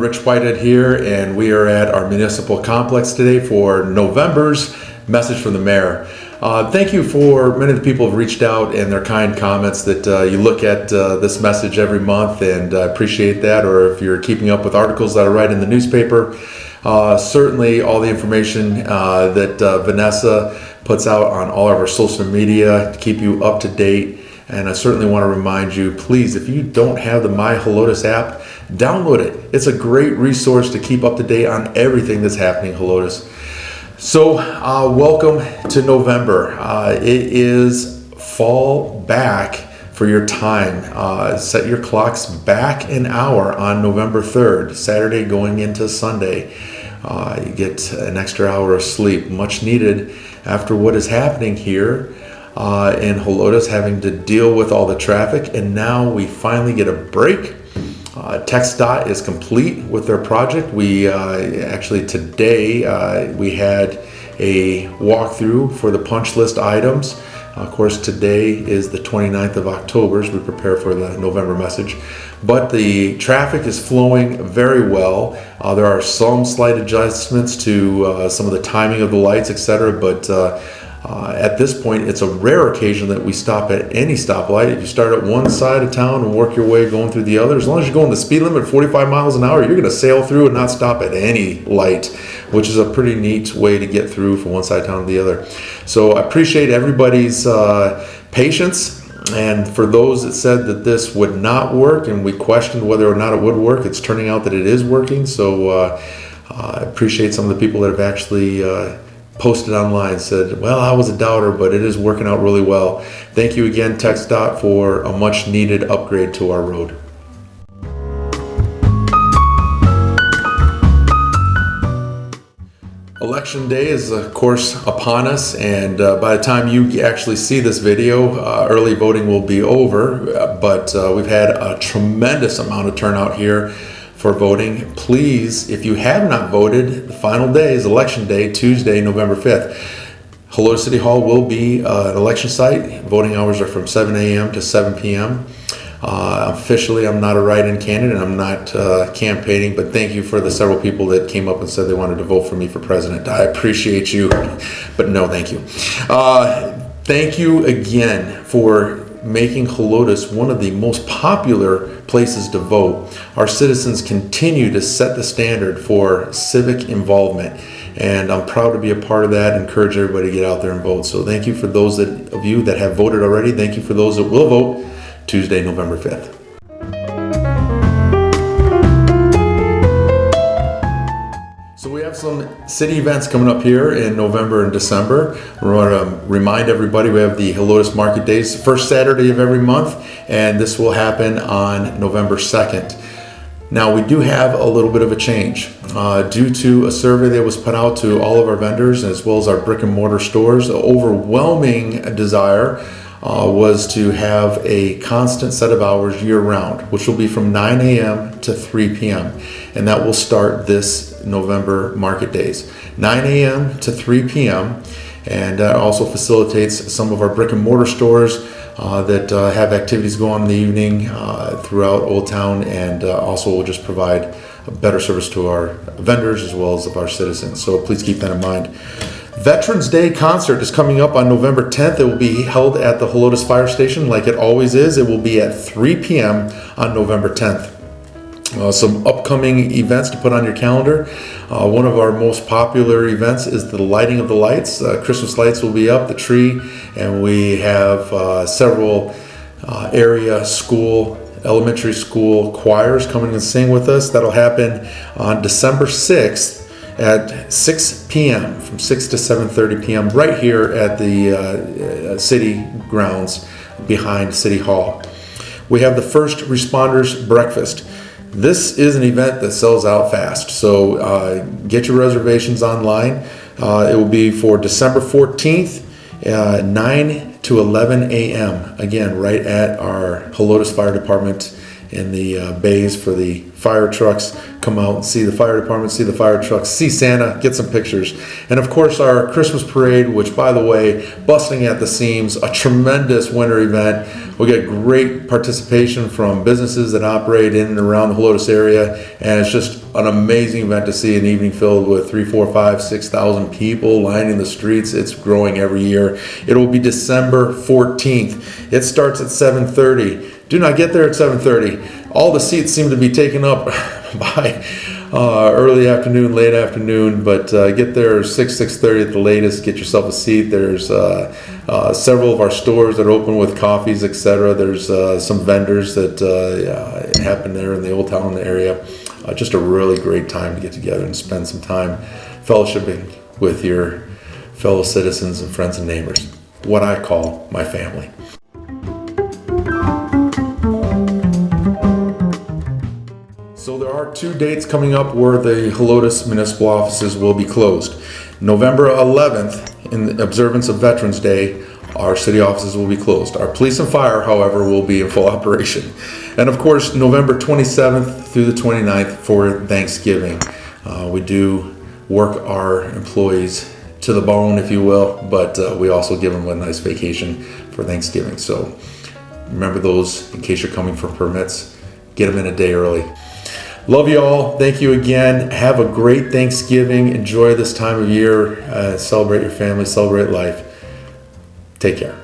Rich Whitehead here, and we are at our municipal complex today for November's message from the mayor. Thank you for many of the people who have reached out and their kind comments that you look at this message every month, and I appreciate that. Or if you're keeping up with articles that I write in the newspaper, certainly all the information that Vanessa puts out on all of our social media to keep you up to date. And I certainly want to remind you, please, if you don't have the My Helotes app, download it. It's a great resource to keep up to date on everything that's happening in Helotes. So welcome to November. It is fall back for your time. Set your clocks back an hour on November 3rd, Saturday going into Sunday. You get an extra hour of sleep, much needed after what is happening here in Helotes, having to deal with all the traffic, and now we finally get a break. TxDOT is complete with their project. We actually today we had a walkthrough for the punch list items. Of course, today is the 29th of October as we prepare for the November message. But the traffic is flowing very well. There are some slight adjustments to some of the timing of the lights, etc. But at this point, it's a rare occasion that we stop at any stoplight. If you start at one side of town and work your way going through the other, as long as you're going the speed limit 45 miles an hour, you're going to sail through and not stop at any light, which is a pretty neat way to get through from one side of town to the other. So I appreciate everybody's patience. And for those that said that this would not work and we questioned whether or not it would work, it's turning out that it is working. So I appreciate some of the people that have actually posted online, said, well, I was a doubter, but it is working out really well. Thank you again, TxDOT, for a much needed upgrade to our road. Election day is, of course, upon us, and by the time you actually see this video, early voting will be over, but we've had a tremendous amount of turnout here for voting. Please, if you have not voted, the final day is election day, Tuesday, November 5th. Helotes City Hall will be an election site. Voting hours are from 7 a.m. to 7 p.m. Officially, I'm not a write-in candidate. I'm not campaigning, but thank you for the several people that came up and said they wanted to vote for me for president. I appreciate you, but no, thank you. Thank you again for making Helotes one of the most popular places to vote. Our citizens continue to set the standard for civic involvement, and I'm proud to be a part of that. Encourage everybody to get out there and vote. So thank you for those of you that have voted already. Thank you for those that will vote Tuesday, November 5th. So we have some city events coming up here in November and December. We want to remind everybody we have the Helotes Market Days, first Saturday of every month, and this will happen on November 2nd. Now we do have a little bit of a change due to a survey that was put out to all of our vendors as well as our brick and mortar stores. The overwhelming desire was to have a constant set of hours year-round, which will be from 9 a.m. to 3 p.m. And that will start this November market days, 9 a.m. to 3 p.m. And that also facilitates some of our brick and mortar stores that have activities going on in the evening throughout Old Town, and also will just provide a better service to our vendors as well as of our citizens. So please keep that in mind. Veterans Day concert is coming up on November 10th. It will be held at the Helotes Fire Station like it always is. It will be at 3 p.m. on November 10th. Some upcoming events to put on your calendar. One of our most popular events is the lighting of the lights. Christmas lights will be up, the tree, and we have several area school, elementary school choirs coming and sing with us. That'll happen on December 6th. At 6 p.m. from 6 to 7:30 p.m. right here at the city grounds behind City Hall. We have the First Responders Breakfast. This is an event that sells out fast, so get your reservations online. It will be for December 14th, 9 to 11 a.m. Again, right at our Helotes Fire Department in the bays for the fire trucks. Come out and see the fire department, see the fire trucks, see Santa, get some pictures. And of course our Christmas parade, which by the way, busting at the seams, a tremendous winter event. We get great participation from businesses that operate in and around the Helotes area, and it's just an amazing event to see an evening filled with 3, 4, 5, 6,000 people lining the streets. It's growing every year. It will be December 14th. It starts at 7:30. Do not get there at 7:30. All the seats seem to be taken up by early afternoon, late afternoon, but get there 6:30 at the latest. Get yourself a seat. There's several of our stores that are open with coffees, etc. There's some vendors that happen there in the Old Town area. Just a really great time to get together and spend some time fellowshipping with your fellow citizens and friends and neighbors. What I call my family. So there are 2 dates coming up where the Helotes municipal offices will be closed. November 11th, in observance of Veterans Day, our city offices will be closed. Our police and fire, however, will be in full operation. And of course, November 27th through the 29th for Thanksgiving. We do work our employees to the bone, if you will, but we also give them a nice vacation for Thanksgiving. So remember those in case you're coming for permits. Get them in a day early. Love you all. Thank you again. Have a great Thanksgiving. Enjoy this time of year. Celebrate your family. Celebrate life. Take care.